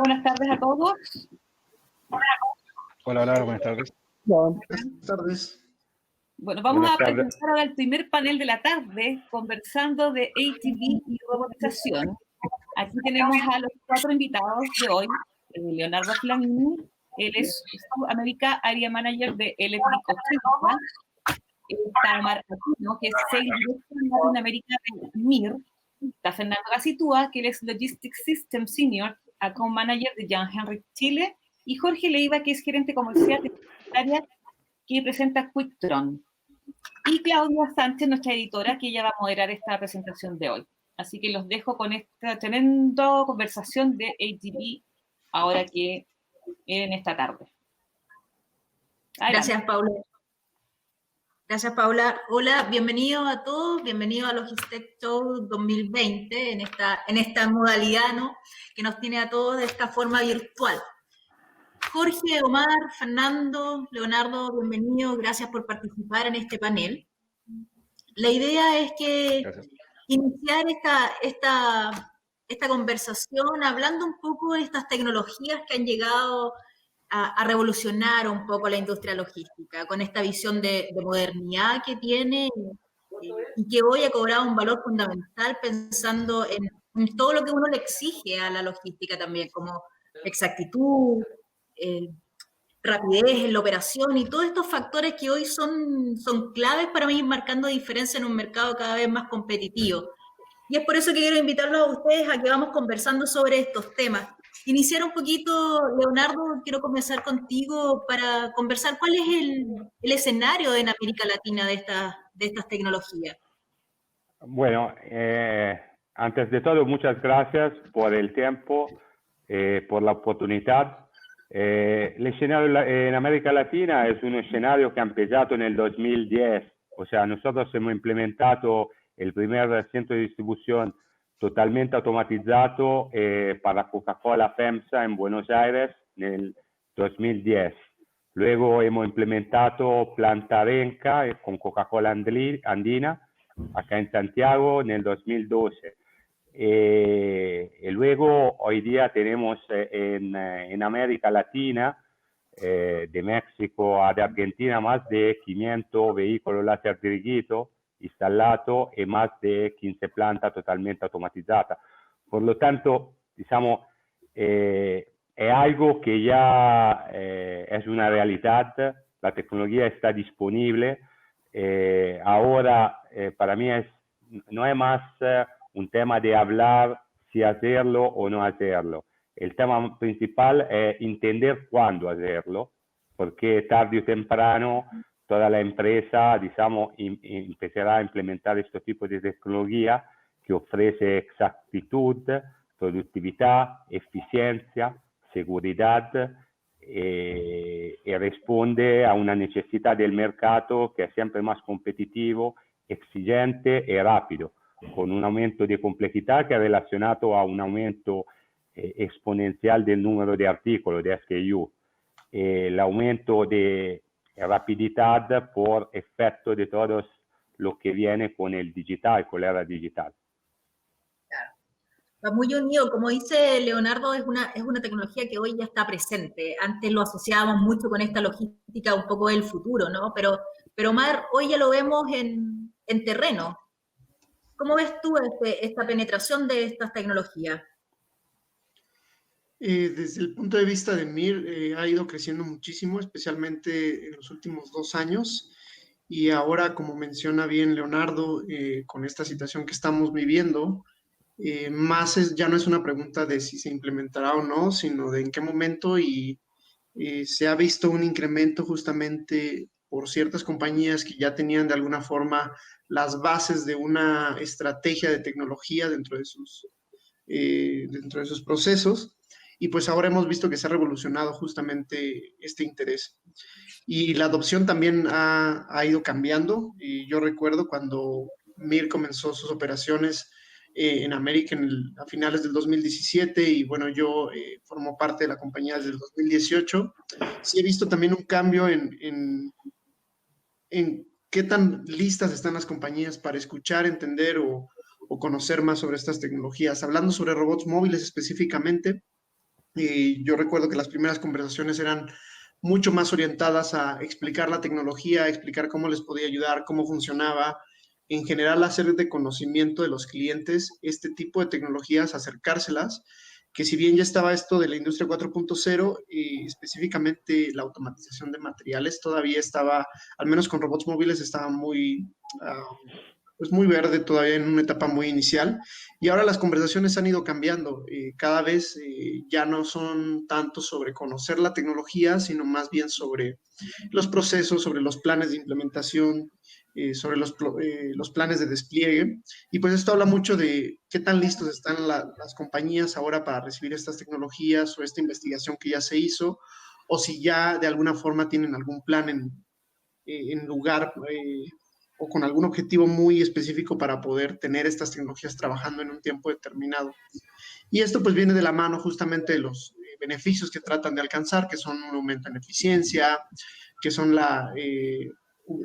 buenas tardes a todos. Hola, Laura, buenas tardes. Buenas tardes. Bueno, vamos a presentar ahora el primer panel de la tarde, conversando de ATV y robotización. Aquí tenemos a los 4 invitados de hoy. Leonardo Flamini, él es América Area Manager de Electric 80. Está Omar Aquino, que es Sales Director en Latinoamérica de MIR. Está Fernando Gacitúa, que él es Logistics System Senior Account Manager de Jan Henrik Chile. Y Jorge Leiva, que es gerente comercial de área que presenta Quicktron. Y Claudia Sánchez, nuestra editora, que ella va a moderar esta presentación de hoy. Así que los dejo con esta tremenda conversación de ATV ahora que en esta tarde. Adelante. Gracias, Paula. Gracias, Paula. Hola, bienvenidos a todos, bienvenidos a Logistech Show 2020 en esta modalidad, ¿no?, que nos tiene a todos de esta forma virtual. Jorge, Omar, Fernando, Leonardo, bienvenidos, gracias por participar en este panel. La idea es que iniciar esta conversación hablando un poco de estas tecnologías que han llegado a revolucionar un poco la industria logística, con esta visión de modernidad que tiene y que hoy ha cobrado un valor fundamental pensando en todo lo que uno le exige a la logística también, como exactitud, rapidez en la operación y todos estos factores que hoy son claves para ir marcando diferencia en un mercado cada vez más competitivo. Y es por eso que quiero invitarlos a ustedes a que vamos conversando sobre estos temas. Iniciar un poquito, Leonardo, quiero comenzar contigo para conversar cuál es el escenario en América Latina de estas tecnologías. Bueno, antes de todo, muchas gracias por el tiempo, por la oportunidad. El escenario en América Latina es un escenario que ha empezado en el 2010. O sea, nosotros hemos implementado el primer centro de distribución totalmente automatizado para Coca-Cola FEMSA en Buenos Aires en el 2010. Luego hemos implementado Planta Renca con Coca-Cola Andina acá en Santiago en el 2012. Y luego hoy día tenemos en América Latina, de México a Argentina, más de 500 vehículos láser dirigidos instalados y más de 15 plantas totalmente automatizadas. Por lo tanto, digamos, es algo que ya es una realidad, la tecnología está disponible. Ahora, para mí no es más un tema de hablar si hacerlo o no hacerlo. El tema principal es entender cuándo hacerlo, porque tarde o temprano toda la empresa, digamos, empezará a implementar este tipo de tecnología que ofrece exactitud, productividad, eficiencia, seguridad y responde a una necesidad del mercado que es siempre más competitivo, exigente y rápido, con un aumento de complejidad que es relacionado a un aumento exponencial del número de artículos, de SKU. El aumento de rapidez por efecto de todo lo que viene con el digital, con la era digital. Claro. Va muy unido, como dice Leonardo, es una tecnología que hoy ya está presente. Antes lo asociábamos mucho con esta logística un poco del futuro, ¿no? Pero Omar, hoy ya lo vemos en terreno. ¿Cómo ves tú esta penetración de estas tecnologías? Desde el punto de vista de MIR, ha ido creciendo muchísimo, especialmente en los últimos 2 años. Y ahora, como menciona bien Leonardo, con esta situación que estamos viviendo, ya no es una pregunta de si se implementará o no, sino de en qué momento, y se ha visto un incremento justamente por ciertas compañías que ya tenían de alguna forma las bases de una estrategia de tecnología dentro de sus procesos. Y pues ahora hemos visto que se ha revolucionado justamente este interés. Y la adopción también ha ido cambiando. Y yo recuerdo cuando MIR comenzó sus operaciones en América a finales del 2017, y bueno, yo formo parte de la compañía desde el 2018. Sí he visto también un cambio en qué tan listas están las compañías para escuchar, entender o conocer más sobre estas tecnologías. Hablando sobre robots móviles específicamente, Yo recuerdo que las primeras conversaciones eran mucho más orientadas a explicar la tecnología, a explicar cómo les podía ayudar, cómo funcionaba, en general hacer de conocimiento de los clientes este tipo de tecnologías, acercárselas, que si bien ya estaba esto de la industria 4.0, específicamente la automatización de materiales, todavía estaba, al menos con robots móviles, estaba muy, pues muy verde, todavía en una etapa muy inicial. Y ahora las conversaciones han ido cambiando. Cada vez ya no son tanto sobre conocer la tecnología, sino más bien sobre los procesos, sobre los planes de implementación, sobre los planes de despliegue. Y pues esto habla mucho de qué tan listos están las compañías ahora para recibir estas tecnologías o esta investigación que ya se hizo, o si ya de alguna forma tienen algún plan en lugar o con algún objetivo muy específico para poder tener estas tecnologías trabajando en un tiempo determinado. Y esto pues viene de la mano justamente de los beneficios que tratan de alcanzar, que son un aumento en eficiencia, que son la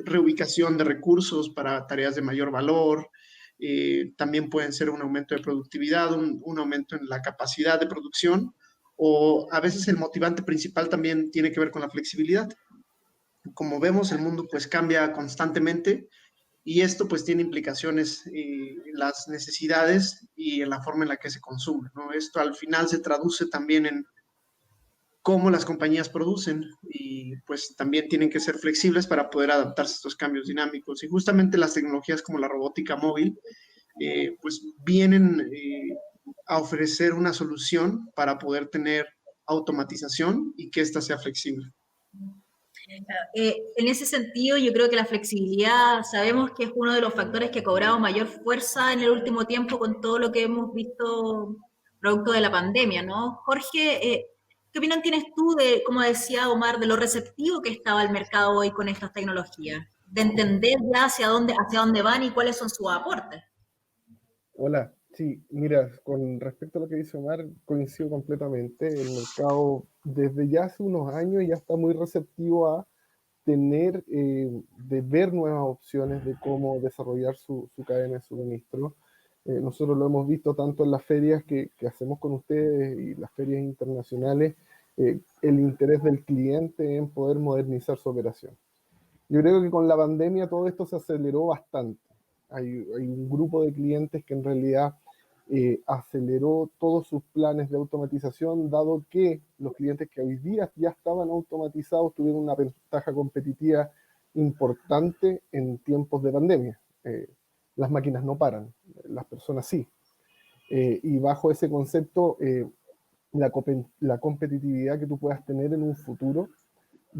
reubicación de recursos para tareas de mayor valor, también pueden ser un aumento de productividad, un aumento en la capacidad de producción, o a veces el motivante principal también tiene que ver con la flexibilidad. Como vemos, el mundo pues cambia constantemente y esto pues tiene implicaciones en las necesidades y en la forma en la que se consume, ¿no? Esto al final se traduce también en cómo las compañías producen y pues también tienen que ser flexibles para poder adaptarse a estos cambios dinámicos. Y justamente las tecnologías como la robótica móvil pues vienen a ofrecer una solución para poder tener automatización y que ésta sea flexible. En ese sentido, yo creo que la flexibilidad, sabemos que es uno de los factores que ha cobrado mayor fuerza en el último tiempo con todo lo que hemos visto producto de la pandemia, ¿no? Jorge, ¿qué opinión tienes tú de, como decía Omar, de lo receptivo que estaba el mercado hoy con estas tecnologías? De entender ya hacia dónde van y cuáles son sus aportes. Hola, sí, mira, con respecto a lo que dice Omar, coincido completamente. El mercado desde ya hace unos años ya está muy receptivo a tener, de ver nuevas opciones de cómo desarrollar su cadena de suministro. Nosotros lo hemos visto tanto en las ferias que hacemos con ustedes y las ferias internacionales, el interés del cliente en poder modernizar su operación. Yo creo que con la pandemia todo esto se aceleró bastante. Hay un grupo de clientes que en realidad aceleró todos sus planes de automatización, dado que los clientes que hoy día ya estaban automatizados tuvieron una ventaja competitiva importante en tiempos de pandemia. Las máquinas no paran, las personas sí. Y bajo ese concepto, la competitividad que tú puedas tener en un futuro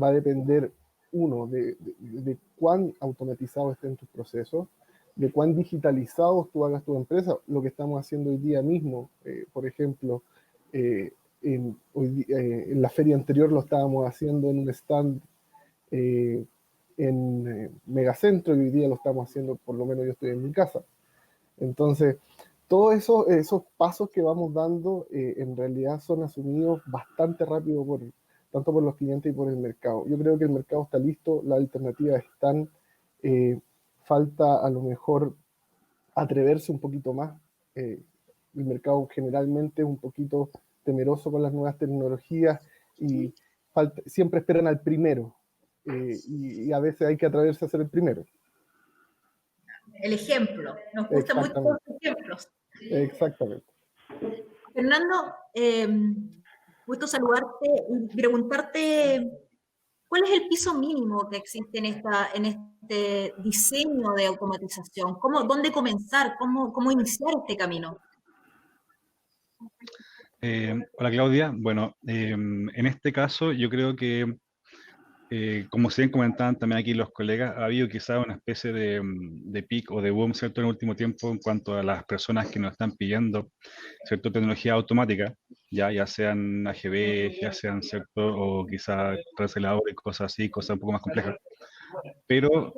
va a depender, uno, de cuán automatizados estén tus procesos, de cuán digitalizados tú hagas tu empresa, lo que estamos haciendo hoy día mismo. Por ejemplo, en la feria anterior lo estábamos haciendo en un stand en Megacentro y hoy día lo estamos haciendo, por lo menos yo estoy en mi casa. Entonces, todos esos pasos que vamos dando en realidad son asumidos bastante rápido tanto por los clientes y por el mercado. Yo creo que el mercado está listo, las alternativas están, falta a lo mejor atreverse un poquito más. El mercado generalmente es un poquito temeroso con las nuevas tecnologías y siempre esperan al primero, y a veces hay que atreverse a ser el primero. El ejemplo, nos gustan mucho los ejemplos. Exactamente. Fernando, gusto saludarte y preguntarte, ¿cuál es el piso mínimo que existe en este diseño de automatización? ¿Dónde comenzar? ¿Cómo iniciar este camino? Hola Claudia, bueno, en este caso yo creo que, como se bien comentaban también aquí los colegas, ha habido quizá una especie de pic o de boom, ¿cierto?, en el último tiempo en cuanto a las personas que nos están pidiendo, ¿cierto?, tecnología automática, ya sean AGV, ya sean, ¿cierto?, o quizá transceladores, cosas así, cosas un poco más complejas. Pero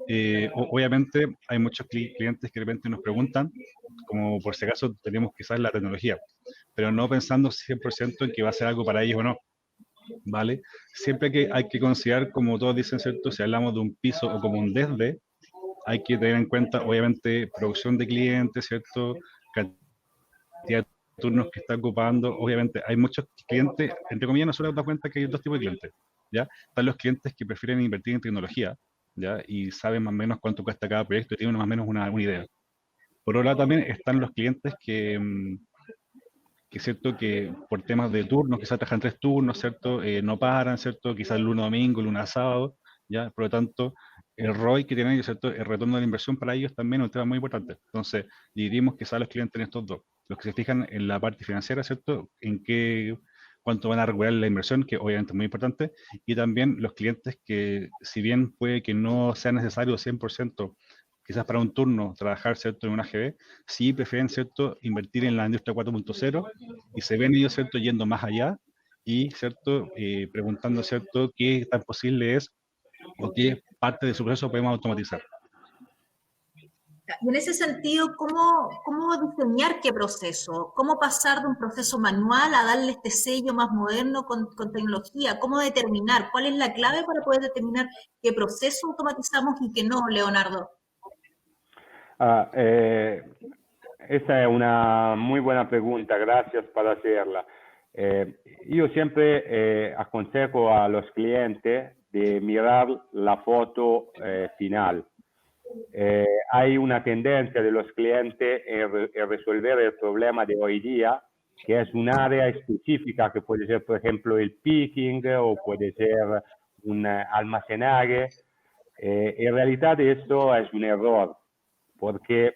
obviamente hay muchos clientes que de repente nos preguntan, como por si acaso tenemos quizás la tecnología, pero no pensando 100% en que va a ser algo para ellos o no, ¿vale? Siempre que hay que considerar, como todos dicen, ¿cierto? Si hablamos de un piso o como un desde, hay que tener en cuenta, obviamente, producción de clientes, ¿cierto? Cantidad de turnos que está ocupando. Obviamente hay muchos clientes, entre comillas, no se les da cuenta que hay dos tipos de clientes, ¿ya? Están los clientes que prefieren invertir en tecnología, ¿ya? Y saben más o menos cuánto cuesta cada proyecto y tienen más o menos una idea. Por otro lado también están los clientes que es cierto que por temas de turnos, quizás trabajan 3 turnos, ¿cierto? No paran, ¿cierto? Quizás el lunes a domingo, el lunes a sábado, ¿ya? Por lo tanto, el ROI que tienen, ¿cierto? El retorno de la inversión para ellos también es un tema muy importante. Entonces, dividimos quizás los clientes en estos dos. Los que se fijan en la parte financiera, ¿cierto? En cuánto van a recuperar la inversión, que obviamente es muy importante, y también los clientes que, si bien puede que no sea necesario 100%, quizás para un turno trabajar, ¿cierto?, en una AGB, sí prefieren, ¿cierto?, invertir en la industria 4.0 y se ven ellos, ¿cierto?, yendo más allá y, ¿cierto?, preguntando, ¿cierto?, qué tan posible es o qué parte de su proceso podemos automatizar. Y en ese sentido, ¿cómo diseñar qué proceso? ¿Cómo pasar de un proceso manual a darle este sello más moderno con tecnología? ¿Cómo determinar? ¿Cuál es la clave para poder determinar qué proceso automatizamos y qué no, Leonardo? Esa es una muy buena pregunta, gracias por hacerla. Yo siempre aconsejo a los clientes de mirar la foto final. Hay una tendencia de los clientes en resolver el problema de hoy día, que es un área específica que puede ser, por ejemplo, el picking o puede ser un almacenaje. En realidad esto es un error, porque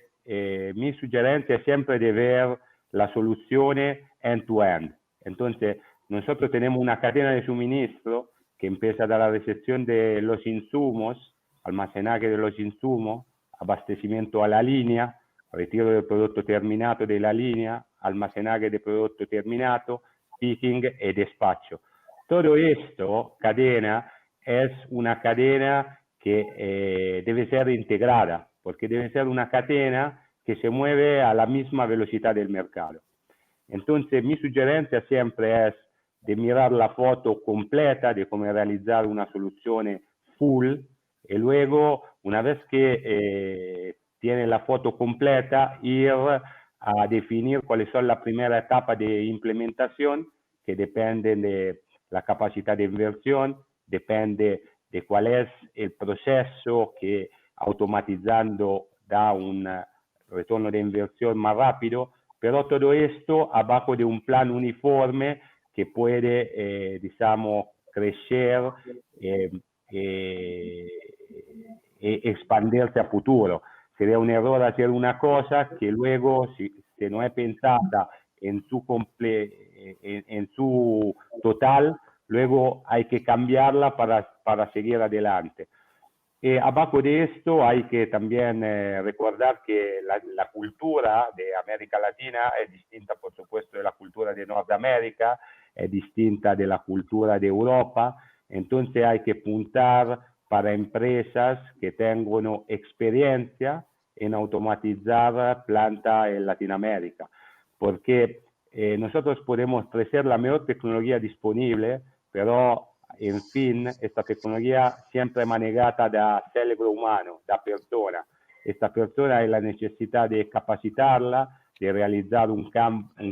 mi sugerencia es siempre de ver las soluciones end-to-end. Entonces, nosotros tenemos una cadena de suministro que empieza de la recepción de los insumos, almacenaje de los insumos, abastecimiento a la línea, retiro del producto terminado de la línea, almacenaje de producto terminado, picking y despacho. Todo esto, cadena, es una cadena que debe ser integrada, porque debe ser una cadena que se mueve a la misma velocidad del mercado. Entonces, mi sugerencia siempre es de mirar la foto completa de cómo realizar una solución full y luego, una vez que tiene la foto completa, ir a definir cuáles son las primeras etapas de implementación que dependen de la capacidad de inversión, depende de cuál es el proceso que automatizando da un retorno de inversión más rápido, pero todo esto abajo de un plan uniforme que puede, digamos, crecer expandirse a futuro. Sería un error hacer una cosa que luego, si no es pensada en su total, luego hay que cambiarla para seguir adelante. Abajo de esto hay que también recordar que la cultura de América Latina es distinta, por supuesto, de la cultura de Norteamérica, es distinta de la cultura de Europa. Entonces hay que apuntar para empresas que tengan experiencia en automatizar planta en Latinoamérica, porque nosotros podemos ofrecer la mejor tecnología disponible, pero en fin, esta tecnología siempre manejada da cerebro humano, da persona. Esta persona hay la necesidad de capacitarla, de realizar un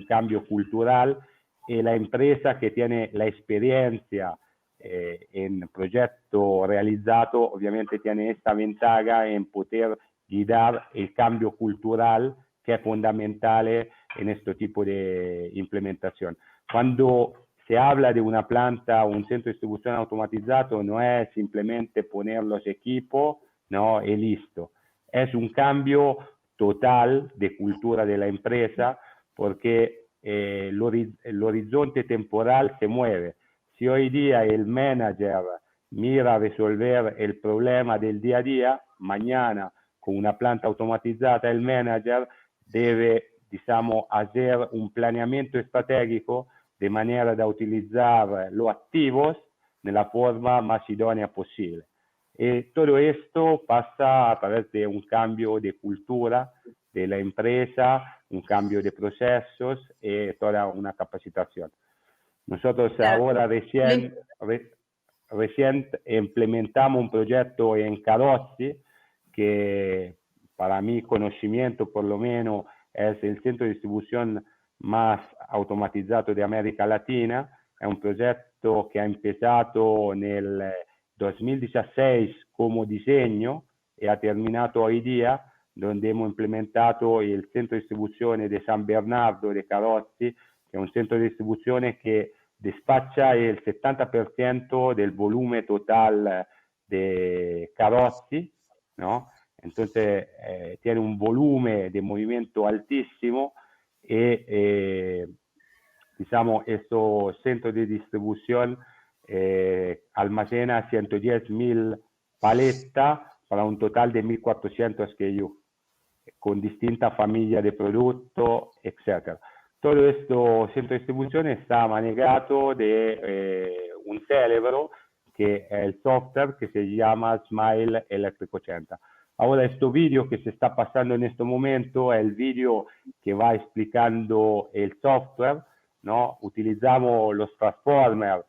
cambio cultural, y la empresa que tiene la experiencia en proyecto realizado, obviamente tiene esta ventaja en poder guiar el cambio cultural que es fundamental en este tipo de implementación. Cuando se habla de una planta o un centro de distribución automatizado, no es simplemente poner los equipos, no, y listo. Es un cambio total de cultura de la empresa, porque el horizonte temporal se mueve. Si hoy día el manager mira a resolver el problema del día a día, mañana con una planta automatizada el manager debe, digamos, hacer un planeamiento estratégico de manera de utilizar los activos de la forma más idónea posible. Todo esto pasa a través de un cambio de cultura de la empresa, un cambio de procesos y toda una capacitación. Nosotros ahora recién implementamos un proyecto en Carozzi que para mi conocimiento por lo menos es el centro de distribución más automatizzato di America Latina. È un progetto che ha empezato nel 2016 come disegno e ha terminato hoy día, donde hemos implementato il centro di distribuzione di San Bernardo de Carozzi, che è un centro di distribuzione che despaccia il 70% del volume total de carrozzi, ¿no? Entonces tiene un volumen de movimiento altísimo y digamos, estos centros de distribución almacena 110.000 paletas para un total de 1.400 SKU, con distintas familias de productos, etc. Todo esto centro de distribución está manejado de un cerebro que es el software que se llama Smile Electric 80. Ahora, este vídeo que se está pasando en este momento es el vídeo que va explicando el software, ¿no? Utilizamos los transformers,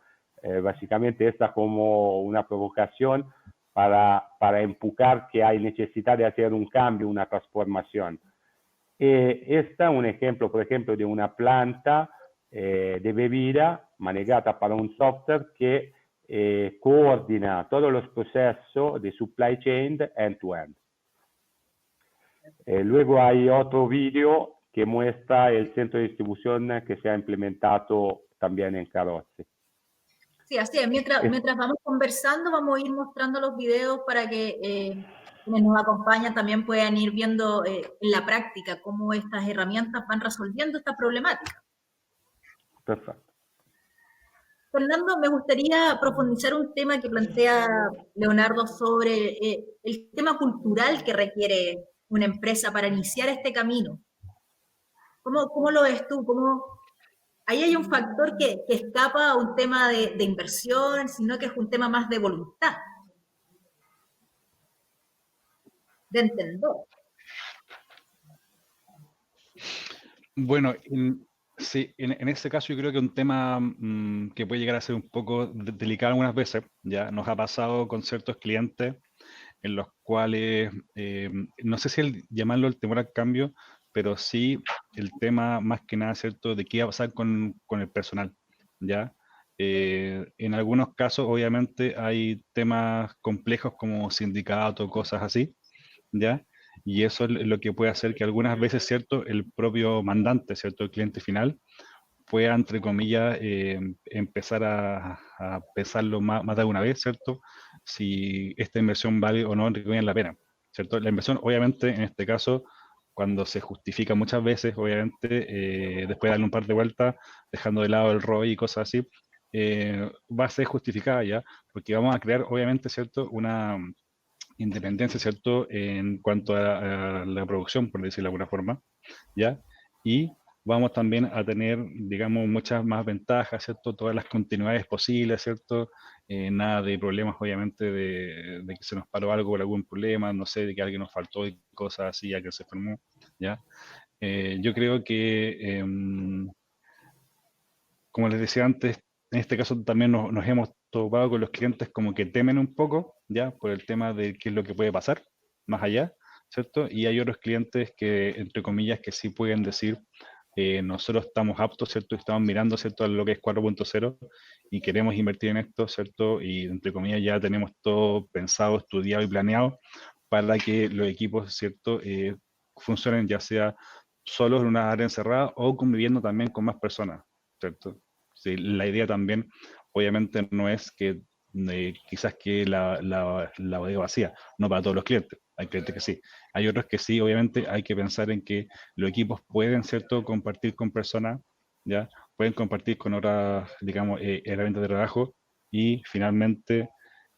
básicamente esta como una provocación para empujar que hay necesidad de hacer un cambio, una transformación. Esta es un ejemplo, por ejemplo, de una planta de bebida manejada para un software que coordina todos los procesos de supply chain end-to-end. Luego hay otro vídeo que muestra el centro de distribución que se ha implementado también en Carozzi. Sí, así es. Mientras vamos conversando, vamos a ir mostrando los videos para que quienes nos acompañan también puedan ir viendo en la práctica cómo estas herramientas van resolviendo esta problemática. Perfecto. Fernando, me gustaría profundizar un tema que plantea Leonardo sobre el tema cultural que requiere una empresa para iniciar este camino. ¿Cómo lo ves tú? Ahí hay un factor que escapa a un tema de inversión, sino que es un tema más de voluntad, de entender. Bueno, sí, en este caso yo creo que un tema que puede llegar a ser un poco delicado algunas veces, ya nos ha pasado con ciertos clientes en los cuales, no sé si llamarlo el temor al cambio, pero sí el tema más que nada, ¿cierto?, de qué va a pasar con el personal, ¿ya? En algunos casos, obviamente, hay temas complejos como sindicatos, cosas así, ¿ya? Y eso es lo que puede hacer que algunas veces, ¿cierto?, el propio mandante, ¿cierto?, el cliente final, pueda, entre comillas, empezar a pensarlo más de una vez, ¿cierto?, si esta inversión vale o no, entre comillas, la pena, ¿cierto? La inversión, obviamente, en este caso, cuando se justifica muchas veces, obviamente, después de darle un par de vueltas, dejando de lado el ROI y cosas así, va a ser justificada ya, porque vamos a crear, obviamente, ¿cierto?, una independencia, ¿cierto?, en cuanto a la producción, por decirlo de alguna forma, ¿ya? Y vamos también a tener, digamos, muchas más ventajas, ¿cierto? Todas las continuidades posibles, ¿cierto? Nada de problemas, obviamente, de que se nos paró algo por algún problema, no sé, de que alguien nos faltó y cosas así, ya que se formó, ¿ya? Yo creo que, como les decía antes, en este caso también nos hemos topado con los clientes como que temen un poco, ¿ya? Por el tema de qué es lo que puede pasar más allá, ¿cierto? Y hay otros clientes que, entre comillas, que sí pueden decir, nosotros estamos aptos, ¿cierto? Estamos mirando, ¿cierto?, a lo que es 4.0 y queremos invertir en esto, ¿cierto? Y, entre comillas, ya tenemos todo pensado, estudiado y planeado para que los equipos, ¿cierto?, funcionen ya sea solos en una área encerrada o conviviendo también con más personas, ¿cierto? Sí, la idea también, obviamente, no es que quizás que la bodega vacía, no para todos los clientes, hay clientes que sí. Hay otros que sí, obviamente, hay que pensar en que los equipos pueden, ¿cierto?, compartir con personas, ¿ya? Pueden compartir con otras, digamos, herramientas de trabajo y finalmente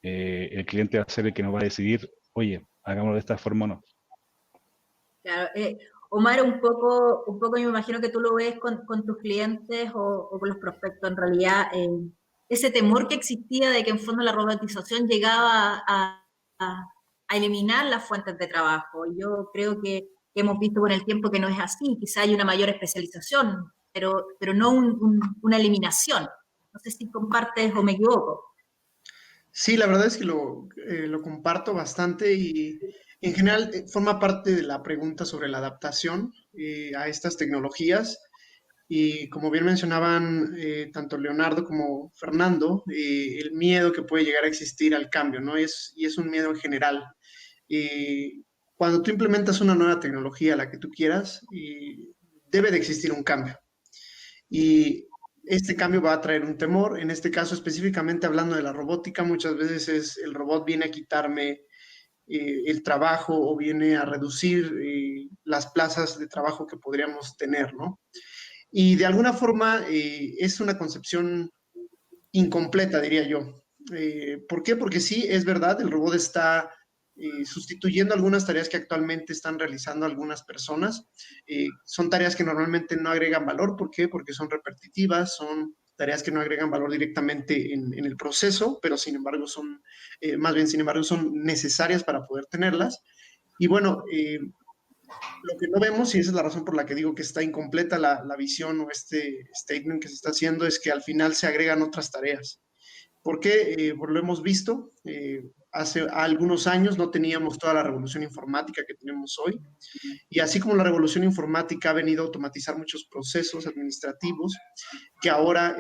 el cliente va a ser el que nos va a decidir, oye, hagámoslo de esta forma o no. Claro, Omar, un poco me imagino que tú lo ves con tus clientes o con los prospectos en realidad, ese temor que existía de que en fondo la robotización llegaba a eliminar las fuentes de trabajo. Yo creo que hemos visto con el tiempo que no es así, quizá hay una mayor especialización, pero no una eliminación. No sé si compartes o me equivoco. Sí, la verdad es que lo comparto bastante y en general forma parte de la pregunta sobre la adaptación a estas tecnologías. Y como bien mencionaban tanto Leonardo como Fernando, el miedo que puede llegar a existir al cambio, ¿no? Y es un miedo en general. Cuando tú implementas una nueva tecnología, la que tú quieras, debe de existir un cambio. Y este cambio va a traer un temor. En este caso, específicamente hablando de la robótica, muchas veces el robot viene a quitarme el trabajo o viene a reducir las plazas de trabajo que podríamos tener, ¿no? Y de alguna forma es una concepción incompleta, diría yo. ¿Por qué? Porque sí, es verdad, el robot está sustituyendo algunas tareas que actualmente están realizando algunas personas. Son tareas que normalmente no agregan valor. ¿Por qué? Porque son repetitivas, son tareas que no agregan valor directamente en el proceso, pero sin embargo más bien, sin embargo, son necesarias para poder tenerlas. Y bueno, lo que no vemos, y esa es la razón por la que digo que está incompleta la visión o este statement que se está haciendo, es que al final se agregan otras tareas. ¿Por qué? Pues lo hemos visto. Hace algunos años no teníamos toda la revolución informática que tenemos hoy. Y así como la revolución informática ha venido a automatizar muchos procesos administrativos que ahora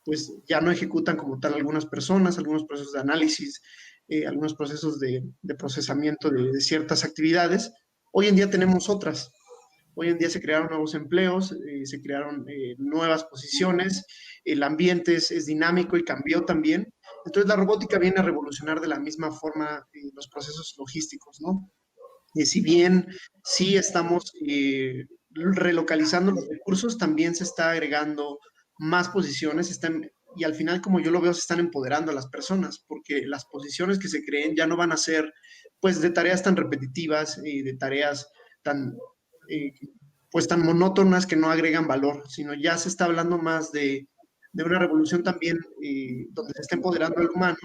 pues ya no ejecutan como tal algunas personas, algunos procesos de análisis, algunos procesos de procesamiento de ciertas actividades. Hoy en día tenemos otras. Hoy en día se crearon nuevos empleos, se crearon nuevas posiciones, el ambiente es dinámico y cambió también. Entonces la robótica viene a revolucionar de la misma forma los procesos logísticos, ¿no? Si bien sí estamos relocalizando los recursos, también se está agregando más posiciones, y al final, como yo lo veo, se están empoderando a las personas, porque las posiciones que se creen ya no van a ser, pues, de tareas tan repetitivas, de tareas tan, eh, pues, tan monótonas que no agregan valor, sino ya se está hablando más de una revolución también donde se está empoderando al humano,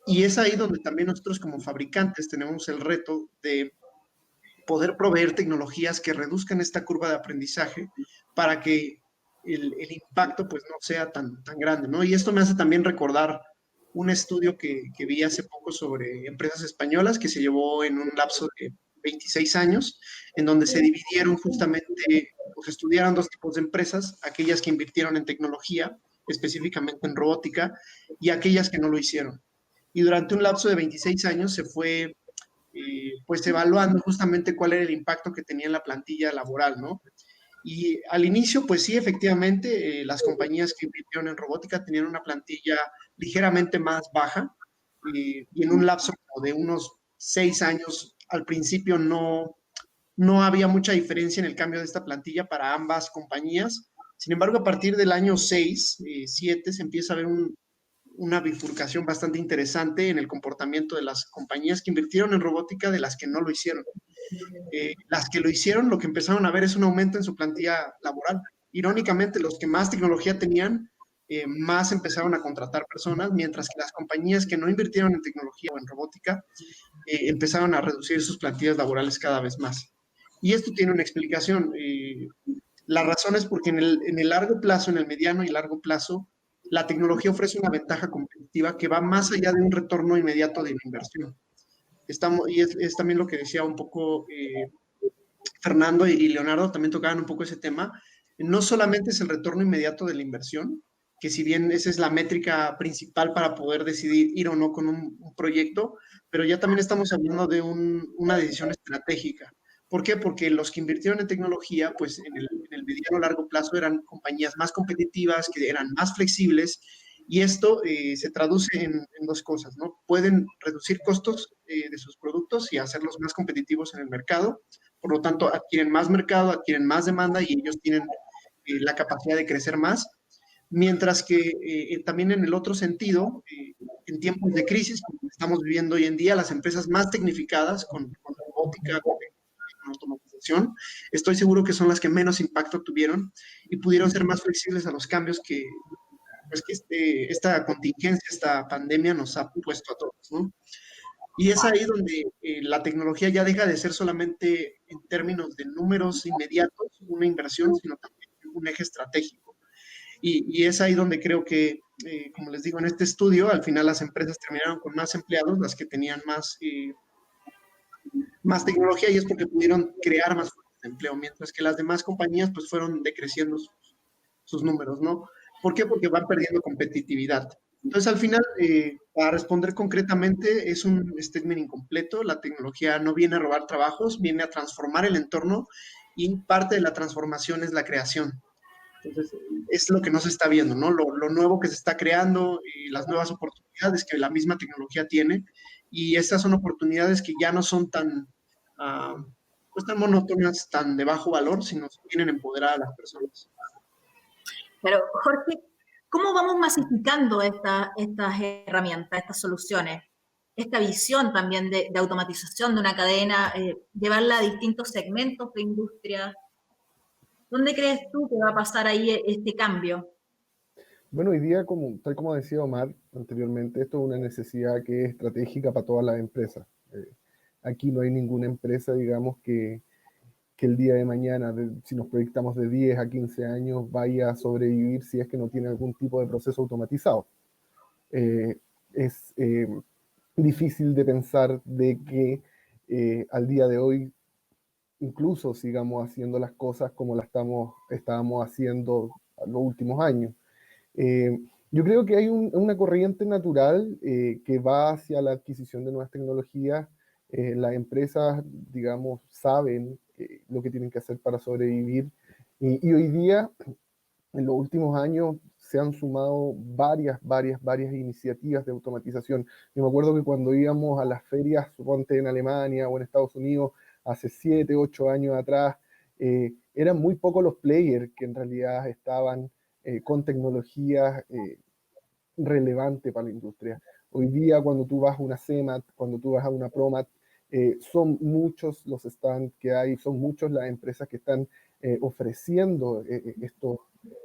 y es ahí donde también nosotros como fabricantes tenemos el reto de poder proveer tecnologías que reduzcan esta curva de aprendizaje para que el impacto pues no sea tan grande, ¿no? Y esto me hace también recordar un estudio que vi hace poco sobre empresas españolas que se llevó en un lapso de 26 años, en donde se dividieron justamente, pues estudiaron dos tipos de empresas, aquellas que invirtieron en tecnología, específicamente en robótica, y aquellas que no lo hicieron. Y durante un lapso de 26 años se fue pues evaluando justamente cuál era el impacto que tenía en la plantilla laboral, ¿no? Y al inicio, pues sí, efectivamente, las compañías que invirtieron en robótica tenían una plantilla ligeramente más baja y en un lapso de unos 6 años, al principio no había mucha diferencia en el cambio de esta plantilla para ambas compañías. Sin embargo, a partir del año 6, 7, se empieza a ver una bifurcación bastante interesante en el comportamiento de las compañías que invirtieron en robótica de las que no lo hicieron. Las que lo hicieron, lo que empezaron a ver es un aumento en su plantilla laboral. Irónicamente, los que más tecnología tenían, más empezaron a contratar personas, mientras que las compañías que no invirtieron en tecnología o en robótica, empezaron a reducir sus plantillas laborales cada vez más. Y esto tiene una explicación. La razón es porque en el largo plazo, en el mediano y largo plazo, la tecnología ofrece una ventaja competitiva que va más allá de un retorno inmediato de la inversión. Y es también lo que decía un poco Fernando y Leonardo, también tocaban un poco ese tema. No solamente es el retorno inmediato de la inversión, que si bien esa es la métrica principal para poder decidir ir o no con un proyecto, pero ya también estamos hablando de una decisión estratégica. ¿Por qué? Porque los que invirtieron en tecnología, pues en el mediano o largo plazo eran compañías más competitivas, que eran más flexibles, y esto se traduce en dos cosas, ¿no? Pueden reducir costos de sus productos y hacerlos más competitivos en el mercado, por lo tanto adquieren más mercado, adquieren más demanda y ellos tienen la capacidad de crecer más, mientras que también en el otro sentido, en tiempos de crisis, como estamos viviendo hoy en día, las empresas más tecnificadas con robótica, con automatización, estoy seguro que son las que menos impacto tuvieron y pudieron ser más flexibles a los cambios que, pues, que esta contingencia, esta pandemia nos ha puesto a todos, ¿no? Y es ahí donde la tecnología ya deja de ser solamente en términos de números inmediatos una inversión, sino también un eje estratégico. Y es ahí donde creo que, como les digo, en este estudio, al final las empresas terminaron con más empleados, las que tenían más tecnología, y es porque pudieron crear más de empleo, mientras que las demás compañías pues fueron decreciendo sus números, ¿no? ¿Por qué? Porque van perdiendo competitividad. Entonces, al final, para responder concretamente, es un statement incompleto. La tecnología no viene a robar trabajos, viene a transformar el entorno y parte de la transformación es la creación. Entonces, es lo que no se está viendo, ¿no? Lo nuevo que se está creando y las nuevas oportunidades que la misma tecnología tiene. Y estas son oportunidades que ya no son tan, pues tan monótonas, tan de bajo valor, sino que vienen a empoderar a las personas. Pero, Jorge, ¿cómo vamos masificando estas herramientas, estas soluciones? Esta visión también de automatización de una cadena, llevarla a distintos segmentos de industria. ¿Dónde crees tú que va a pasar ahí este cambio? Bueno, hoy día, tal como decía Omar anteriormente, esto es una necesidad que es estratégica para todas las empresas. Aquí no hay ninguna empresa, digamos, que el día de mañana, si nos proyectamos de 10 a 15 años, vaya a sobrevivir si es que no tiene algún tipo de proceso automatizado. Es difícil de pensar de que al día de hoy incluso sigamos haciendo las cosas como las estábamos haciendo en los últimos años. Yo creo que hay una corriente natural que va hacia la adquisición de nuevas tecnologías. Las empresas, digamos, saben lo que tienen que hacer para sobrevivir. Y hoy día, en los últimos años, se han sumado varias iniciativas de automatización. Yo me acuerdo que cuando íbamos a las ferias, suponte en Alemania o en Estados Unidos, hace 7, 8 años atrás, eran muy pocos los players que en realidad estaban con tecnologías relevantes para la industria. Hoy día, cuando tú vas a una CEMAT, cuando tú vas a una PROMAT, son muchos los stands que hay, son muchas las empresas que están ofreciendo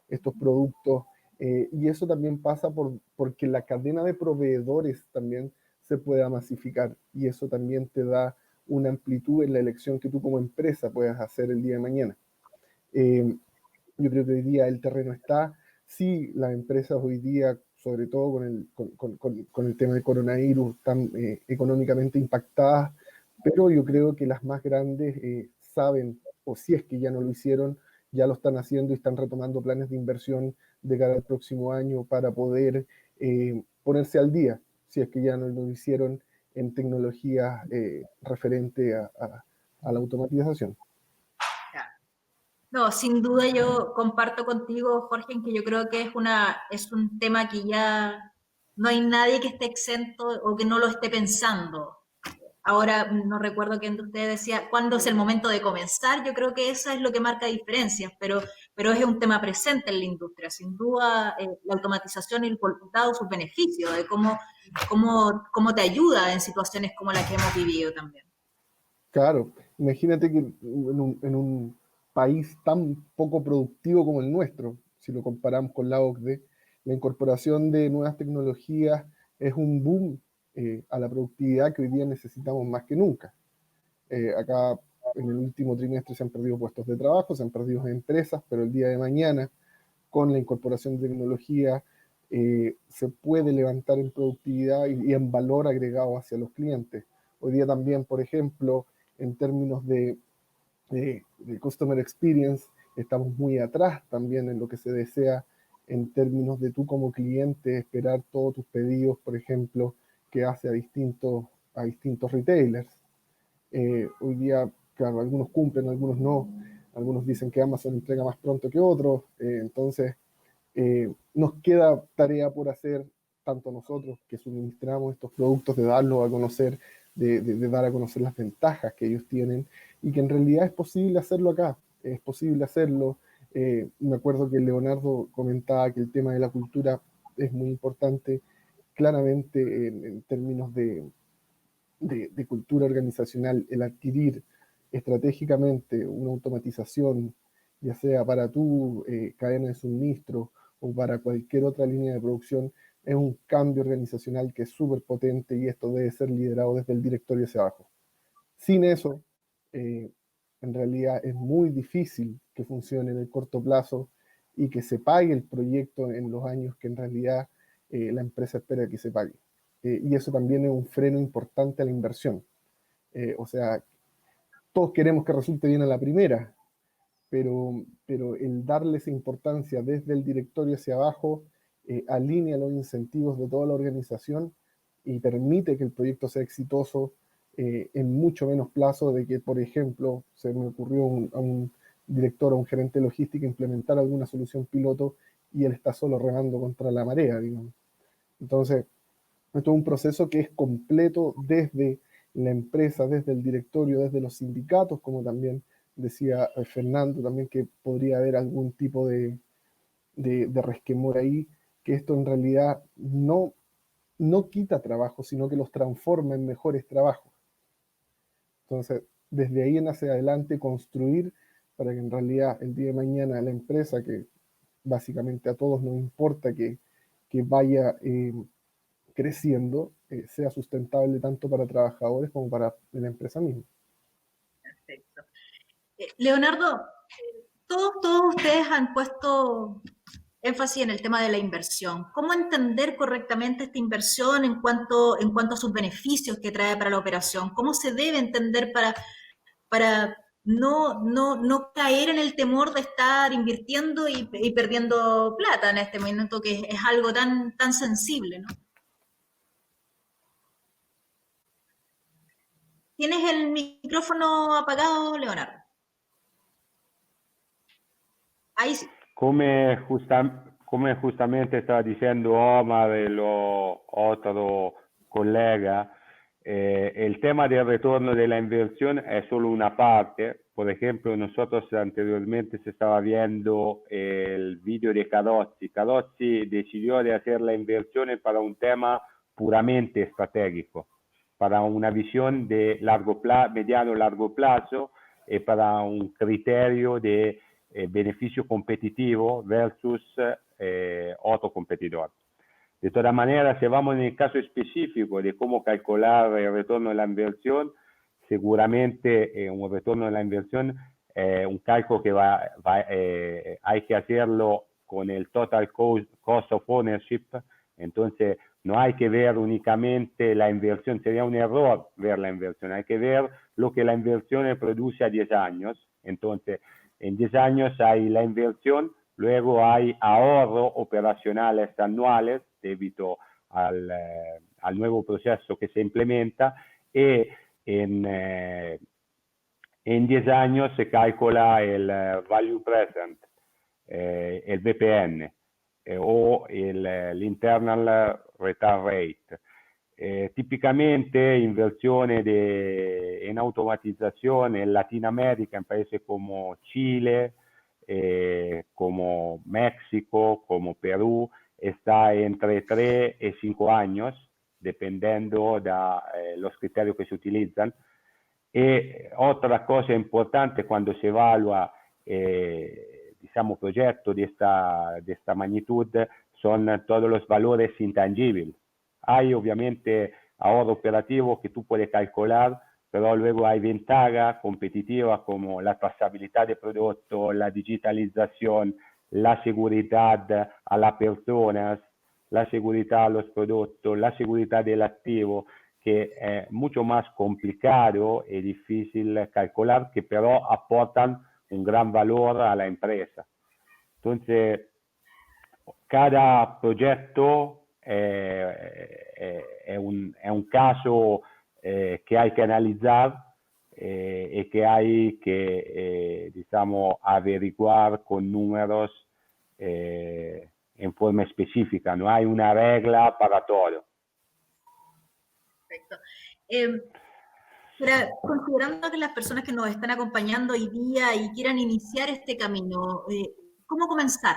estos productos, y eso también pasa porque la cadena de proveedores también se pueda masificar, y eso también te da una amplitud en la elección que tú como empresa puedas hacer el día de mañana. Yo creo que hoy día el terreno está, sí, las empresas hoy día, sobre todo con el tema del coronavirus, están económicamente impactadas, pero yo creo que las más grandes saben, o si es que ya no lo hicieron, ya lo están haciendo y están retomando planes de inversión de cara al próximo año para poder ponerse al día, si es que ya no lo hicieron en tecnologías referente a la automatización. No, sin duda yo comparto contigo, Jorge, en que yo creo que es un tema que ya no hay nadie que esté exento o que no lo esté pensando. Ahora no recuerdo quién de ustedes decía cuándo es el momento de comenzar. Yo creo que eso es lo que marca diferencias, pero es un tema presente en la industria. Sin duda, la automatización y dado sus beneficios, de cómo te ayuda en situaciones como las que hemos vivido también. Claro, imagínate que en un país tan poco productivo como el nuestro, si lo comparamos con la OCDE, la incorporación de nuevas tecnologías es un boom a la productividad que hoy día necesitamos más que nunca. Acá en el último trimestre se han perdido puestos de trabajo, se han perdido empresas, pero el día de mañana, con la incorporación de tecnología, se puede levantar en productividad y en valor agregado hacia los clientes. Hoy día también, por ejemplo, en términos de customer experience, estamos muy atrás también en lo que se desea en términos de tú como cliente esperar todos tus pedidos, por ejemplo, que hace a distintos retailers. Hoy día, claro, algunos cumplen, algunos no, algunos dicen que Amazon entrega más pronto que otros, entonces nos queda tarea por hacer, tanto nosotros que suministramos estos productos, de darlos a conocer, de dar a conocer las ventajas que ellos tienen, y que en realidad es posible hacerlo acá, es posible hacerlo. Me acuerdo que Leonardo comentaba que el tema de la cultura es muy importante, claramente en términos de cultura organizacional, el adquirir estratégicamente una automatización, ya sea para tu cadena de suministro o para cualquier otra línea de producción, es un cambio organizacional que es súper potente, y esto debe ser liderado desde el directorio hacia abajo. Sin eso, en realidad es muy difícil que funcione en el corto plazo y que se pague el proyecto en los años que en realidad la empresa espera que se pague. Y eso también es un freno importante a la inversión. O sea, todos queremos que resulte bien a la primera, pero el darle esa importancia desde el directorio hacia abajo alinea los incentivos de toda la organización y permite que el proyecto sea exitoso en mucho menos plazo de que, por ejemplo, se me ocurrió a un director o un gerente de logística implementar alguna solución piloto y él está solo remando contra la marea, digamos. Entonces, esto es un proceso que es completo desde la empresa, desde el directorio, desde los sindicatos, como también decía Fernando, también que podría haber algún tipo de resquemor ahí, que esto en realidad no quita trabajo, sino que los transforma en mejores trabajos. Entonces, desde ahí en hacia adelante, construir para que en realidad el día de mañana la empresa, que básicamente a todos nos importa que vaya creciendo, sea sustentable tanto para trabajadores como para la empresa misma. Perfecto. Leonardo, todos ustedes han puesto énfasis en el tema de la inversión. ¿Cómo entender correctamente esta inversión en cuanto a sus beneficios que trae para la operación? ¿Cómo se debe entender para no caer en el temor de estar invirtiendo y perdiendo plata en este momento, que es algo tan sensible, ¿no? ¿Tienes el micrófono apagado, Leonardo? Ahí sí. Come justamente stava dicendo Omar e lo otro colega, el tema del retorno de la inversión es solo una parte. Por ejemplo, nosotros anteriormente se estaba viendo el video de Carozzi. Carozzi decidió de hacer la inversión para un tema puramente estratégico, para una visión de mediano-largo plazo y para un criterio de beneficio competitivo versus otro competidor. De todas maneras, si vamos en el caso específico de cómo calcular el retorno de la inversión, seguramente un retorno de la inversión, un cálculo que hay que hacerlo con el total cost of ownership. Entonces, no hay que ver únicamente la inversión, sería un error ver la inversión, hay que ver lo que la inversión produce a 10 años. Entonces, en 10 años hay la inversión, luego hay ahorros operacionales anuales debido al nuevo proceso que se implementa, y en 10 años se calcula el value present, el VPN, o el internal return rate. Típicamente inversione en automatización en Latinoamérica, en países como Chile, como México, como Perú, está entre 3 y 5 años, dependiendo de los criterios que se utilizan. Y otra cosa importante cuando se evalúa diciamo, proyectos de esta magnitud son todos los valores intangibles. Hay obviamente ahorro operativo que tú puedes calcular, pero luego hay ventajas competitivas como la trazabilidad de producto, la digitalización, la seguridad a las personas, la seguridad a los productos, la seguridad del activo, que es mucho más complicado y difícil calcular, que pero aportan un gran valor a la empresa. Entonces, cada proyecto è un caso che hay que analizar y que hay que, diciamo, averiguar con números en forma específica. No hay una regla para todo. Perfecto. Considerando que las personas que nos están acompañando hoy día y quieran iniciar este camino, ¿cómo comenzar,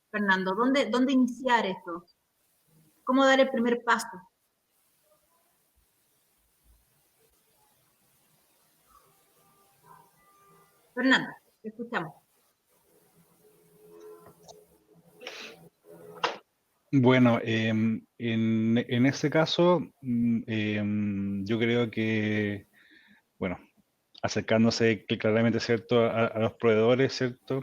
Fernando? ¿Dónde iniciar esto? ¿Cómo dar el primer paso? Fernando, te escuchamos. Bueno, en ese caso, yo creo que, bueno, acercándose claramente, ¿cierto?, a los proveedores, ¿cierto?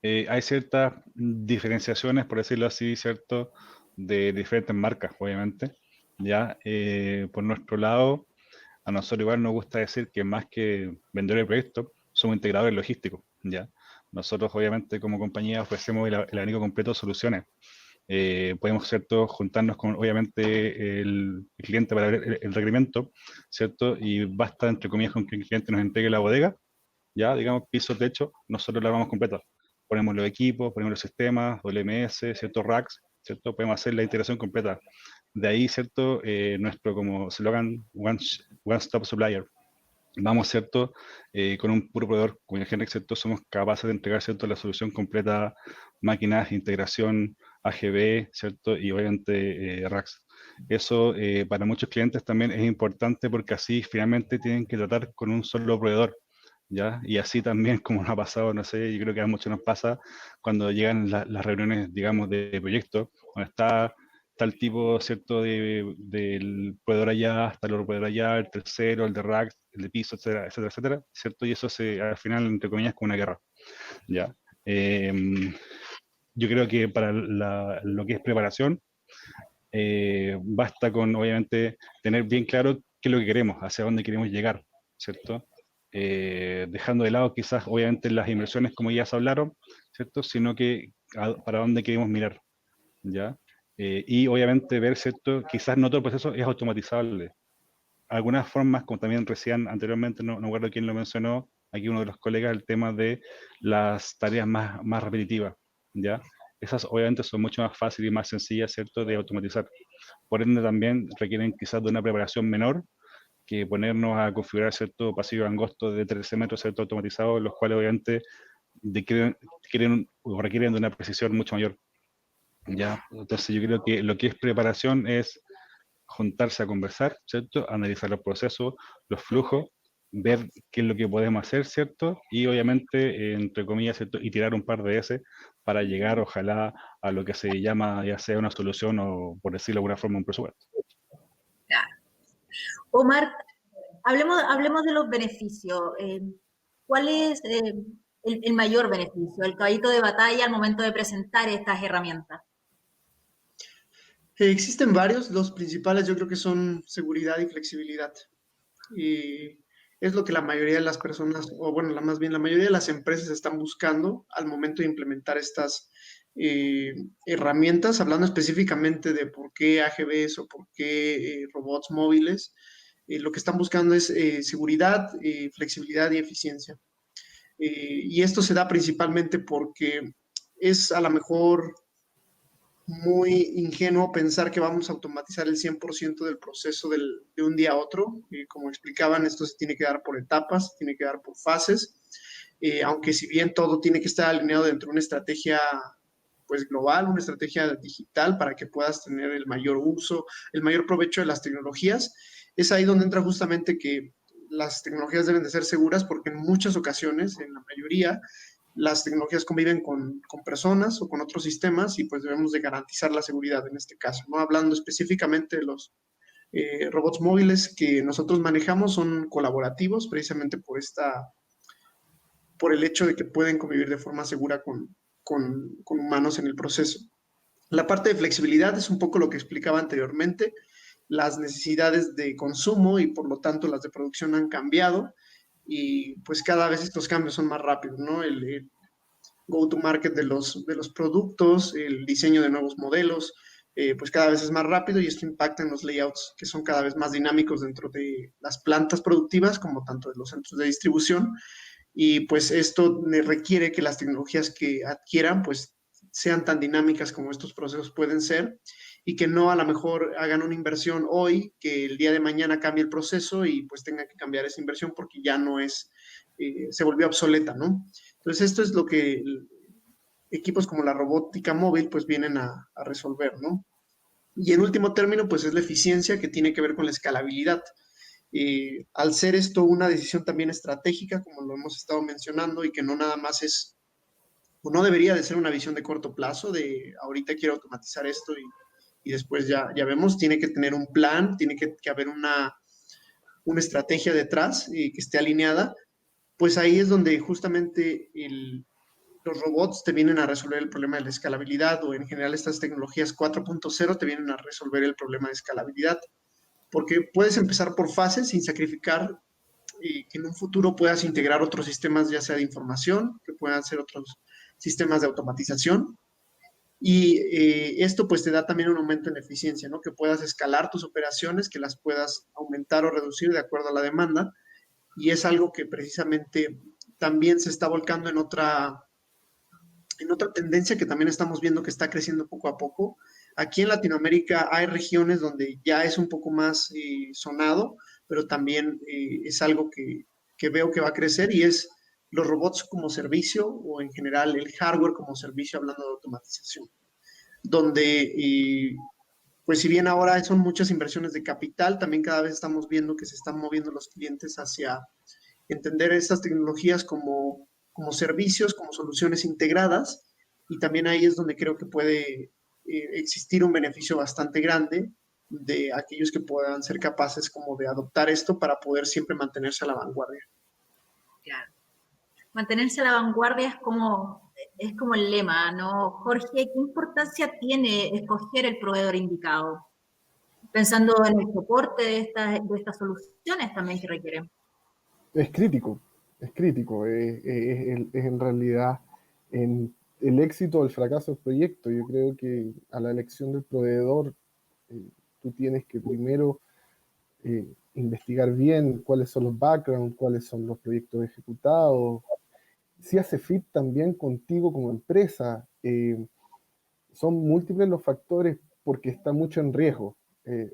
Hay ciertas diferenciaciones, por decirlo así, ¿cierto?, de diferentes marcas, obviamente. Ya, por nuestro lado, a nosotros igual nos gusta decir que más que vender el proyecto, somos integradores logísticos, ¿ya? Nosotros obviamente como compañía ofrecemos el abanico completo de soluciones. Podemos, ¿cierto?, juntarnos con, obviamente, el cliente para ver el requerimiento, ¿cierto? Y basta, entre comillas, con que el cliente nos entregue la bodega, ya, digamos, piso, techo, nosotros la armamos completa. Ponemos los equipos, ponemos los sistemas, WMS, ¿cierto?, racks, ¿cierto? Podemos hacer la integración completa. De ahí, ¿cierto?, nuestro como slogan, One Stop Supplier. Vamos, ¿cierto?, con un puro proveedor, como Henrik, ¿cierto?, somos capaces de entregar, ¿cierto?, la solución completa, máquinas, integración, AGV, ¿cierto?, y obviamente racks. Eso para muchos clientes también es importante porque así finalmente tienen que tratar con un solo proveedor, ¿ya? Y así también, como nos ha pasado, no sé, yo creo que a muchos nos pasa cuando llegan las reuniones, digamos, de proyectos, donde está el tipo, ¿cierto?, del proveedor allá, hasta el otro proveedor allá, el tercero, el de rack, el de piso, etcétera, etcétera, etcétera, ¿cierto? Y eso al final, entre comillas, como una guerra, ¿ya? Yo creo que para lo que es preparación, basta con, obviamente, tener bien claro qué es lo que queremos, hacia dónde queremos llegar, ¿cierto? Dejando de lado quizás, obviamente, las inversiones, como ya se hablaron, ¿cierto? Sino que para dónde queremos mirar, ¿ya? Y obviamente ver, ¿cierto? Quizás no todo el proceso es automatizable. Algunas formas, como también decían anteriormente, no recuerdo quién lo mencionó, aquí uno de los colegas, el tema de las tareas más repetitivas, ¿ya? Esas obviamente son mucho más fáciles y más sencillas, ¿cierto?, de automatizar. Por ende también requieren quizás de una preparación menor que ponernos a configurar, ¿cierto?, pasillos angostos de 13 metros, ¿cierto?, automatizados, los cuales obviamente requieren de una precisión mucho mayor, ¿ya? Entonces yo creo que lo que es preparación es juntarse a conversar, ¿cierto? Analizar los procesos, los flujos, ver qué es lo que podemos hacer, ¿cierto? Y obviamente, entre comillas, ¿cierto?, y tirar un par de veces para llegar, ojalá, a lo que se llama, ya sea una solución o, por decirlo de alguna forma, un presupuesto. Claro. Omar, hablemos de los beneficios. ¿Cuál es el mayor beneficio, el caballito de batalla al momento de presentar estas herramientas? Existen varios, los principales yo creo que son seguridad y flexibilidad. Y es lo que la mayoría de las personas, o bueno, más bien la mayoría de las empresas están buscando al momento de implementar estas herramientas, hablando específicamente de por qué AGVs o por qué robots móviles. Lo que están buscando es seguridad, flexibilidad y eficiencia. Y esto se da principalmente porque es a lo mejor muy ingenuo pensar que vamos a automatizar el 100% del proceso de un día a otro. Como explicaban, esto se tiene que dar por etapas, tiene que dar por fases, aunque si bien todo tiene que estar alineado dentro de una estrategia pues global, una estrategia digital para que puedas tener el mayor uso, el mayor provecho de las tecnologías, es ahí donde entra justamente que las tecnologías deben de ser seguras porque en muchas ocasiones, en la mayoría, las tecnologías conviven con personas o con otros sistemas y pues debemos de garantizar la seguridad en este caso, ¿no? Hablando específicamente de los robots móviles que nosotros manejamos, son colaborativos precisamente por el hecho de que pueden convivir de forma segura con humanos en el proceso. La parte de flexibilidad es un poco lo que explicaba anteriormente. Las necesidades de consumo y por lo tanto las de producción han cambiado y pues cada vez estos cambios son más rápidos, ¿no? El go-to-market de los productos, el diseño de nuevos modelos, pues cada vez es más rápido y esto impacta en los layouts que son cada vez más dinámicos dentro de las plantas productivas como tanto de los centros de distribución y pues esto requiere que las tecnologías que adquieran pues sean tan dinámicas como estos procesos pueden ser y que no a lo mejor hagan una inversión hoy, que el día de mañana cambie el proceso y pues tengan que cambiar esa inversión porque ya no es, se volvió obsoleta, ¿no? Entonces esto es lo que equipos como la robótica móvil pues vienen a resolver, ¿no? Y en último término pues es la eficiencia que tiene que ver con la escalabilidad. Al ser esto una decisión también estratégica, como lo hemos estado mencionando, y que no nada más es, o no debería de ser una visión de corto plazo, de ahorita quiero automatizar esto y después ya vemos, tiene que tener un plan, tiene que haber una estrategia detrás que esté alineada, pues ahí es donde justamente los robots te vienen a resolver el problema de la escalabilidad o en general estas tecnologías 4.0 te vienen a resolver el problema de escalabilidad. porque puedes empezar por fases sin sacrificar que en un futuro puedas integrar otros sistemas, ya sea de información, que puedan ser otros sistemas de automatización. Y esto pues te da también un aumento en la eficiencia, ¿no? Que puedas escalar tus operaciones, que las puedas aumentar o reducir de acuerdo a la demanda. Y es algo que precisamente también se está volcando en otra tendencia que también estamos viendo que está creciendo poco a poco. Aquí en Latinoamérica hay regiones donde ya es un poco más sonado, pero también es algo que veo que va a crecer y es los robots como servicio o en general el hardware como servicio, hablando de automatización, donde pues si bien ahora son muchas inversiones de capital, también cada vez estamos viendo que se están moviendo los clientes hacia entender estas tecnologías como servicios, como soluciones integradas, y también ahí es donde creo que puede existir un beneficio bastante grande de aquellos que puedan ser capaces como de adoptar esto para poder siempre mantenerse a la vanguardia. Claro. Mantenerse a la vanguardia es como el lema, ¿no? Jorge, ¿qué importancia tiene escoger el proveedor indicado? Pensando en el soporte de estas soluciones también que requieren. Es crítico, es crítico. Es en realidad el éxito o el fracaso del proyecto. Yo creo que a la elección del proveedor tú tienes que primero investigar bien cuáles son los backgrounds, cuáles son los proyectos ejecutados, si hace fit también contigo como empresa. Son múltiples los factores porque está mucho en riesgo.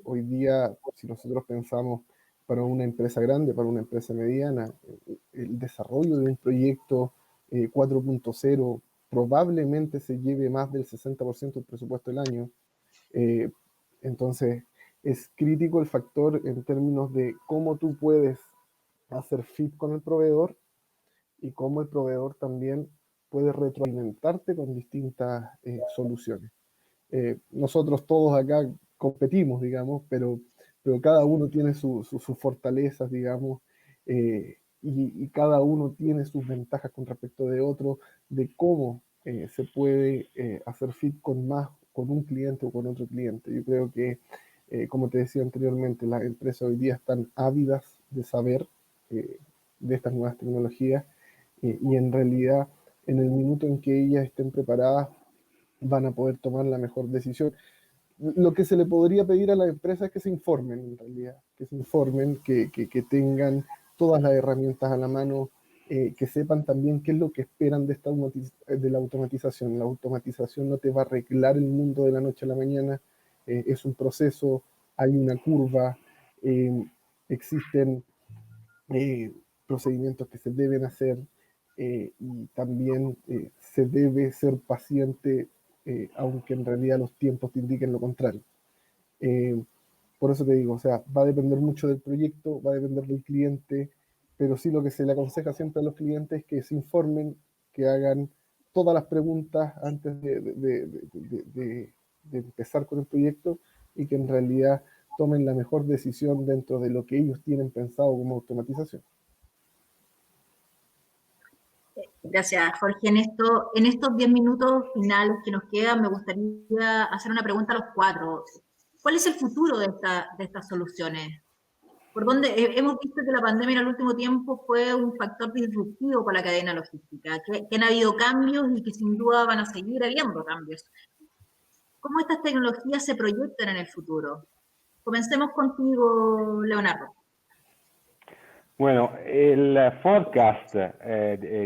Hoy día, si nosotros pensamos para una empresa grande, para una empresa mediana, el desarrollo de un proyecto 4.0 probablemente se lleve más del 60% del presupuesto del año. Entonces, es crítico el factor en términos de cómo tú puedes hacer fit con el proveedor y cómo el proveedor también puede retroalimentarte con distintas soluciones. Nosotros todos acá competimos, digamos, pero cada uno tiene sus fortalezas, digamos, y cada uno tiene sus ventajas con respecto de otro, de cómo se puede hacer fit con un cliente o con otro cliente. Yo creo que, como te decía anteriormente, las empresas hoy día están ávidas de saber de estas nuevas tecnologías y en realidad en el minuto en que ellas estén preparadas van a poder tomar la mejor decisión. Lo que se le podría pedir a las empresas es que se informen, en realidad, que se informen, que tengan todas las herramientas a la mano, que sepan también qué es lo que esperan de la automatización. La automatización no te va a arreglar el mundo de la noche a la mañana, es un proceso, hay una curva, existen procedimientos que se deben hacer, y también se debe ser paciente, aunque en realidad los tiempos te indiquen lo contrario. Por eso te digo, o sea, va a depender mucho del proyecto, va a depender del cliente, pero sí lo que se le aconseja siempre a los clientes es que se informen, que hagan todas las preguntas antes de empezar con el proyecto y que en realidad tomen la mejor decisión dentro de lo que ellos tienen pensado como automatización. Gracias, Jorge. En estos 10 minutos finales que nos quedan, me gustaría hacer una pregunta a los cuatro. ¿Cuál es el futuro de estas soluciones? ¿Por dónde? Hemos visto que la pandemia en el último tiempo fue un factor disruptivo para la cadena logística, que han habido cambios y que sin duda van a seguir habiendo cambios. ¿Cómo estas tecnologías se proyectan en el futuro? Comencemos contigo, Leonardo. Bueno, el forecast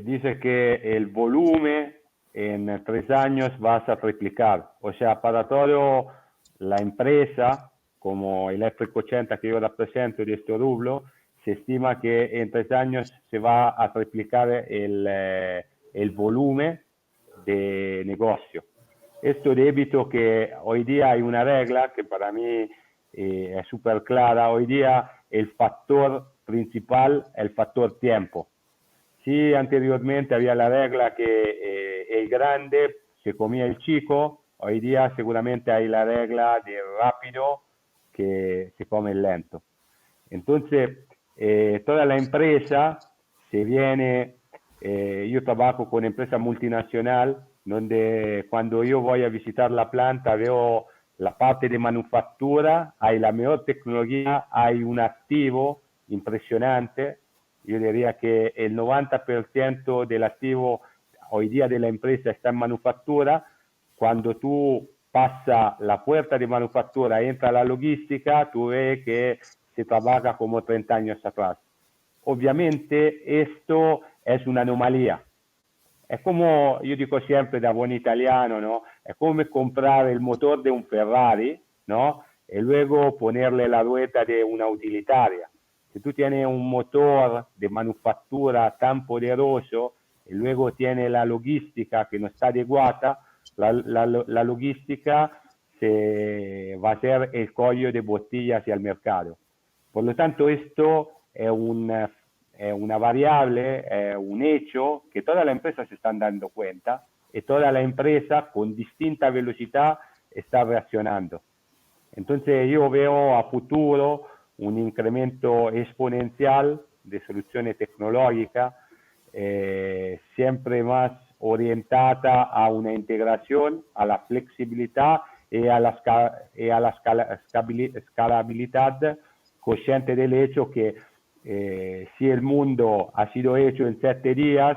dice que el volumen en 3 años vas a triplicar. O sea, para toda la empresa, como Electric 80 que yo represento de este rublo, se estima que en 3 años se va a triplicar el volumen de negocio. Esto debido que hoy día hay una regla que para mí es súper clara. Hoy día el factor principal es el factor tiempo. Sí, anteriormente había la regla que el grande se comía el chico, hoy día seguramente hay la regla de rápido que se come el lento. Entonces, toda la empresa se viene, yo trabajo con empresa multinacional, donde cuando yo voy a visitar la planta veo la parte de manufactura, hay la mejor tecnología, hay un activo impresionante. Yo diría que el 90% del activo hoy día de la empresa está en manufactura. Cuando tú pasas la puerta de manufactura y entra la logística, tú ves que se trabaja como 30 años atrás. Obviamente esto es una anomalía. Es como, yo digo siempre da buen italiano, ¿no? Es como comprar el motor de un Ferrari, ¿no? Y luego ponerle la rueda de una utilitaria. Si tú tienes un motor de manufactura tan poderoso y luego tienes la logística que no está adecuada, la logística se va a ser el cuello de botella hacia el mercado. Por lo tanto, esto es una variable, un hecho que todas las empresas se están dando cuenta y toda la empresa con distinta velocidad está reaccionando. Entonces yo veo a futuro un incremento exponencial de soluciones tecnológicas, siempre más orientada a una integración, a la flexibilidad y a la escalabilidad, consciente del hecho que si el mundo ha sido hecho en 7 días,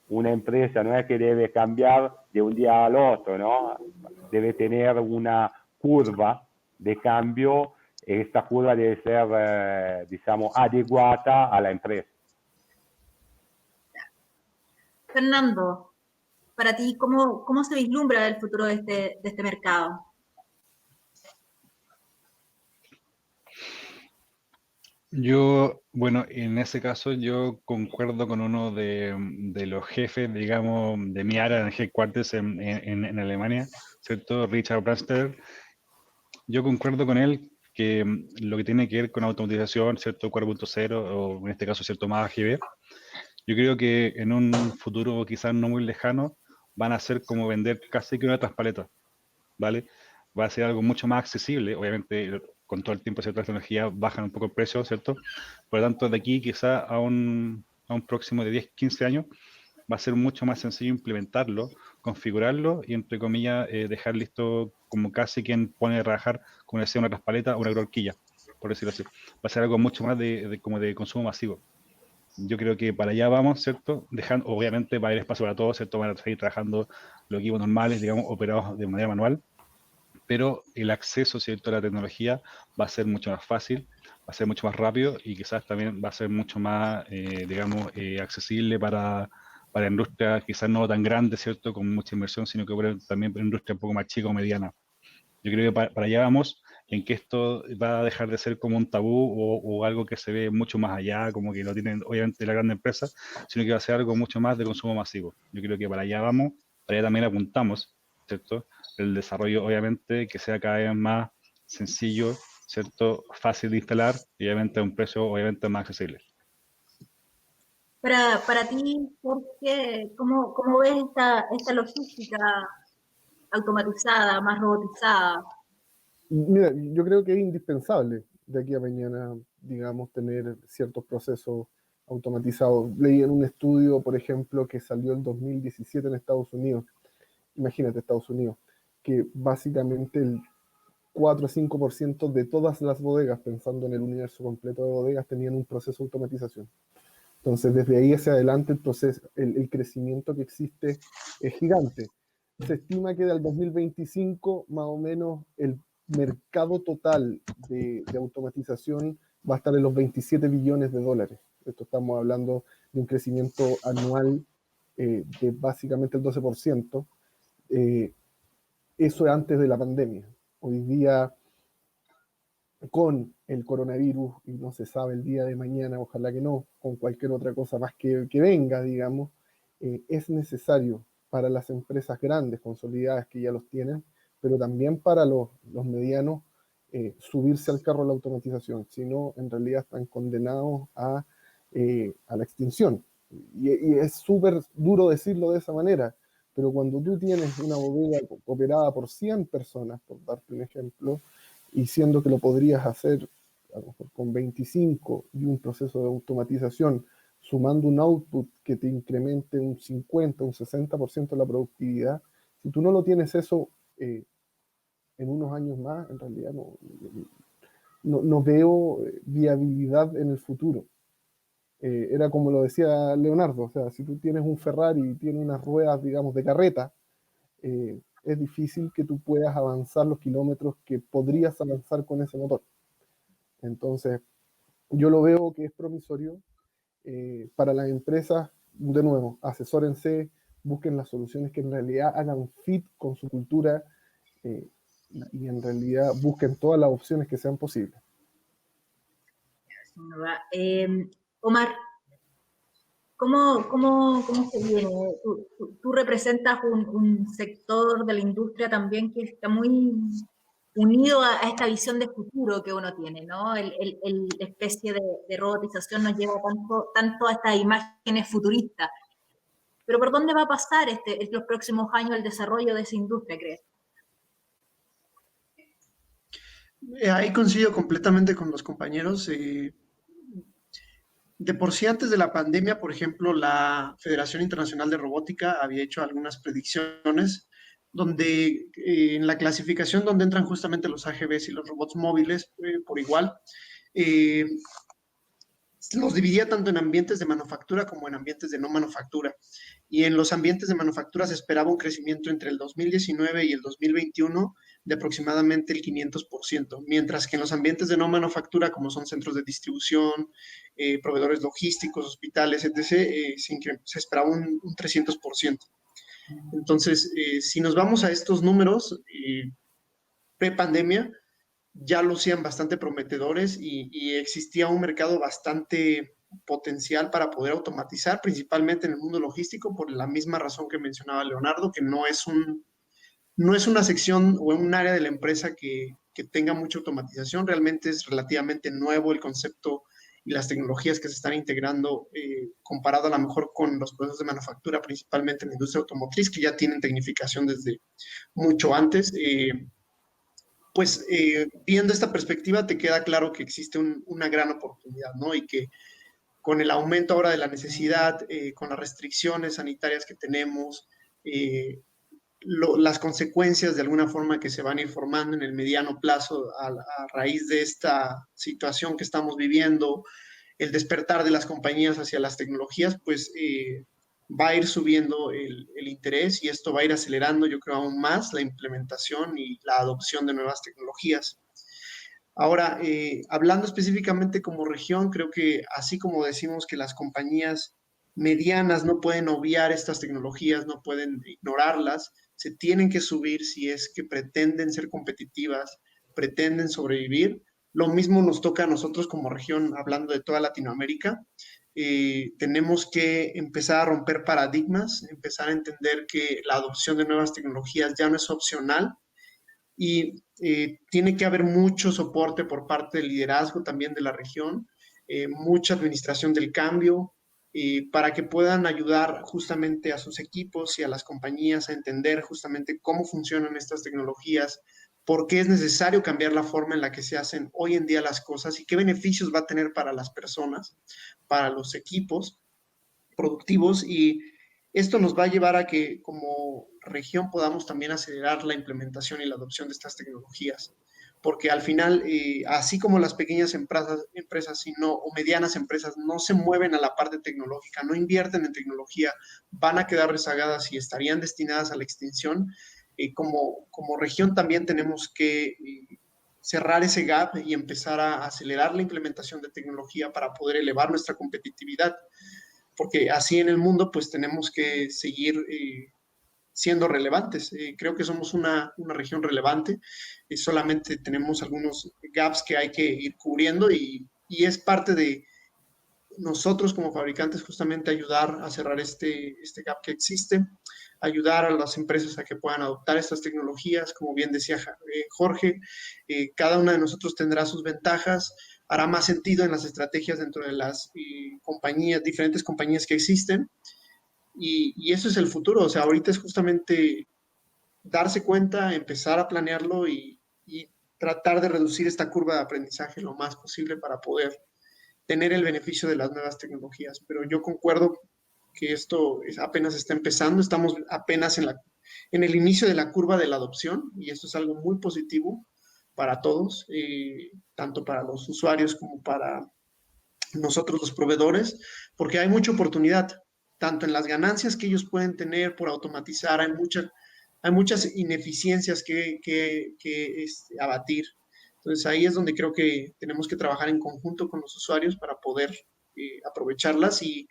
una empresa no es que debe cambiar de un día al otro, ¿no? Debe tener una curva de cambio y esta curva debe ser, digamos, adecuada a la empresa. Fernando, para ti, ¿cómo se vislumbra el futuro de este mercado? Yo, bueno, en ese caso yo concuerdo con uno de los jefes, digamos, de mi área en Headquarters en Alemania, ¿cierto? Richard Brandsteder. Yo concuerdo con él que lo que tiene que ver con automatización, ¿cierto? 4.0 o en este caso, ¿cierto? Más AGV. Yo creo que en un futuro quizás no muy lejano van a ser como vender casi que una traspaleta, ¿vale? Va a ser algo mucho más accesible, obviamente con todo el tiempo, ¿cierto? Las tecnologías bajan un poco el precio, ¿cierto? Por lo tanto, de aquí quizás a un próximo de 10, 15 años va a ser mucho más sencillo implementarlo, configurarlo y, entre comillas, dejar listo como casi quien pone a trabajar, como decía, una traspaleta o una horquilla, por decirlo así. Va a ser algo mucho más como de consumo masivo. Yo creo que para allá vamos, ¿cierto? Dejando, obviamente va a haber espacio para todos, ¿cierto? Van a seguir trabajando los equipos normales, digamos, operados de manera manual, pero el acceso, ¿cierto?, a la tecnología va a ser mucho más fácil, va a ser mucho más rápido y quizás también va a ser mucho más, digamos, accesible para industrias quizás no tan grandes, ¿cierto?, con mucha inversión, sino que también para industria un poco más chica o mediana. Yo creo que para allá vamos, en que esto va a dejar de ser como un tabú o algo que se ve mucho más allá, como que lo tienen obviamente las grandes empresas, sino que va a ser algo mucho más de consumo masivo. Yo creo que para allá vamos, para allá también apuntamos, ¿cierto? El desarrollo obviamente que sea cada vez más sencillo, ¿cierto? Fácil de instalar y obviamente a un precio obviamente más accesible. Para ti, ¿cómo ves esta logística automatizada, más robotizada? Mira, yo creo que es indispensable de aquí a mañana, digamos, tener ciertos procesos automatizados. Leí en un estudio, por ejemplo, que salió en 2017 en Estados Unidos, imagínate Estados Unidos, que básicamente el 4 o 5% de todas las bodegas, pensando en el universo completo de bodegas, tenían un proceso de automatización. Entonces, desde ahí hacia adelante, el crecimiento que existe es gigante. Se estima que del 2025, más o menos, el mercado total de automatización va a estar en los 27 billones de dólares. Esto estamos hablando de un crecimiento anual de básicamente el 12%. Eso es antes de la pandemia. Hoy día, con el coronavirus, y no se sabe el día de mañana, ojalá que no, con cualquier otra cosa más que venga, digamos, es necesario para las empresas grandes, consolidadas, que ya los tienen, pero también para los medianos, subirse al carro de la automatización, si no, en realidad están condenados a la extinción. Y es súper duro decirlo de esa manera, pero cuando tú tienes una bodega operada por 100 personas, por darte un ejemplo, y siendo que lo podrías hacer a lo mejor con 25 y un proceso de automatización, sumando un output que te incremente un 50, un 60% la productividad, si tú no lo tienes eso en unos años más, en realidad no veo viabilidad en el futuro. Era como lo decía Leonardo, o sea, si tú tienes un Ferrari y tiene unas ruedas, digamos, de carreta, es difícil que tú puedas avanzar los kilómetros que podrías avanzar con ese motor. Entonces, yo lo veo que es promisorio. Para las empresas, de nuevo, asesórense, busquen las soluciones que en realidad hagan fit con su cultura y en realidad busquen todas las opciones que sean posibles. Omar, ¿cómo se viene? Tú representas un sector de la industria también que está muy unido a esta visión de futuro que uno tiene, ¿no? La especie de robotización nos lleva tanto a estas imágenes futuristas. Pero ¿por dónde va a pasar los próximos años el desarrollo de esa industria, crees? Ahí coincido completamente con los compañeros. De por sí, antes de la pandemia, por ejemplo, la Federación Internacional de Robótica había hecho algunas predicciones donde en la clasificación donde entran justamente los AGVs y los robots móviles por igual, los dividía tanto en ambientes de manufactura como en ambientes de no manufactura. Y en los ambientes de manufactura se esperaba un crecimiento entre el 2019 y el 2021 de aproximadamente el 500%, mientras que en los ambientes de no manufactura, como son centros de distribución, proveedores logísticos, hospitales, etc., se esperaba un 300%. Entonces, si nos vamos a estos números, pre-pandemia, ya lucían bastante prometedores y existía un mercado bastante potencial para poder automatizar, principalmente en el mundo logístico, por la misma razón que mencionaba Leonardo, que no es una sección o un área de la empresa que tenga mucha automatización, realmente es relativamente nuevo el concepto y las tecnologías que se están integrando comparado a lo mejor con los procesos de manufactura, principalmente en la industria automotriz, que ya tienen tecnificación desde mucho antes. Pues viendo esta perspectiva te queda claro que existe una gran oportunidad, ¿no? Y que con el aumento ahora de la necesidad, con las restricciones sanitarias que tenemos, las consecuencias de alguna forma que se van a ir formando en el mediano plazo a raíz de esta situación que estamos viviendo, el despertar de las compañías hacia las tecnologías, pues va a ir subiendo el interés y esto va a ir acelerando, yo creo, aún más la implementación y la adopción de nuevas tecnologías. Ahora, hablando específicamente como región, creo que así como decimos que las compañías medianas no pueden obviar estas tecnologías, no pueden ignorarlas, se tienen que subir si es que pretenden ser competitivas, pretenden sobrevivir. Lo mismo nos toca a nosotros como región, hablando de toda Latinoamérica. Tenemos que empezar a romper paradigmas, empezar a entender que la adopción de nuevas tecnologías ya no es opcional y tiene que haber mucho soporte por parte del liderazgo también de la región, mucha administración del cambio, para que puedan ayudar justamente a sus equipos y a las compañías a entender justamente cómo funcionan estas tecnologías, por qué es necesario cambiar la forma en la que se hacen hoy en día las cosas y qué beneficios va a tener para las personas, para los equipos productivos, y esto nos va a llevar a que como región podamos también acelerar la implementación y la adopción de estas tecnologías, porque al final, así como las pequeñas empresas sino, o medianas empresas no se mueven a la parte tecnológica, no invierten en tecnología, van a quedar rezagadas y estarían destinadas a la extinción. Como región también tenemos que cerrar ese gap y empezar a acelerar la implementación de tecnología para poder elevar nuestra competitividad, porque así en el mundo pues tenemos que seguir siendo relevantes. Creo que somos una región relevante, solamente tenemos algunos gaps que hay que ir cubriendo y es parte de nosotros como fabricantes justamente ayudar a cerrar este gap que existe, ayudar a las empresas a que puedan adoptar estas tecnologías. Como bien decía Jorge, cada una de nosotros tendrá sus ventajas, hará más sentido en las estrategias dentro de las compañías, diferentes compañías que existen, y eso es el futuro. O sea, ahorita es justamente darse cuenta, empezar a planearlo y tratar de reducir esta curva de aprendizaje lo más posible para poder tener el beneficio de las nuevas tecnologías. Pero yo concuerdo que esto apenas está empezando, estamos apenas en el inicio de la curva de la adopción, y esto es algo muy positivo para todos, tanto para los usuarios como para nosotros los proveedores, porque hay mucha oportunidad, tanto en las ganancias que ellos pueden tener por automatizar, hay muchas ineficiencias que abatir. Entonces ahí es donde creo que tenemos que trabajar en conjunto con los usuarios para poder aprovecharlas y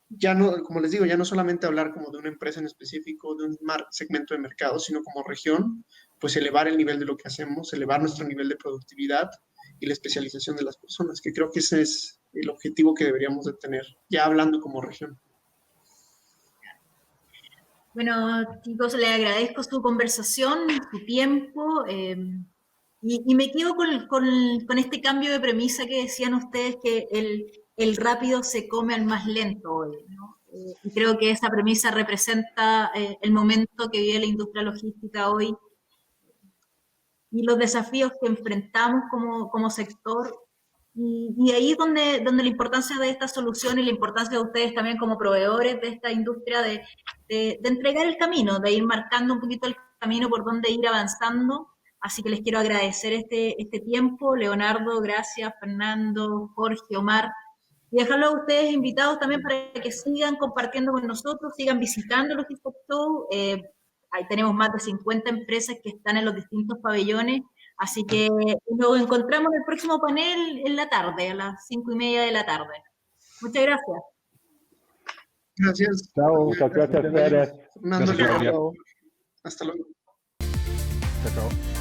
ya no, como les digo, ya no solamente hablar como de una empresa en específico, de un segmento de mercado, sino como región, pues elevar el nivel de lo que hacemos, elevar nuestro nivel de productividad y la especialización de las personas, que creo que ese es el objetivo que deberíamos de tener, ya hablando como región. Bueno, chicos, les agradezco su conversación, su tiempo, y me quedo con este cambio de premisa que decían ustedes, que el rápido se come al más lento hoy, ¿no? Y creo que esa premisa representa el momento que vive la industria logística hoy y los desafíos que enfrentamos como sector. Y ahí es donde la importancia de esta solución y la importancia de ustedes también como proveedores de esta industria de entregar el camino, de ir marcando un poquito el camino por donde ir avanzando. Así que les quiero agradecer este tiempo. Leonardo, gracias, Fernando, Jorge, Omar. Y dejarlo a ustedes invitados también para que sigan compartiendo con nosotros, sigan visitando los Logistics Show. Ahí tenemos más de 50 empresas que están en los distintos pabellones. Así que nos encontramos en el próximo panel en la tarde, a las 5:30 de la tarde. Muchas gracias. Gracias. Chao. Muchas gracias, Pérez. Fernando, Gracias, Claudia. hasta luego. Chao, chao.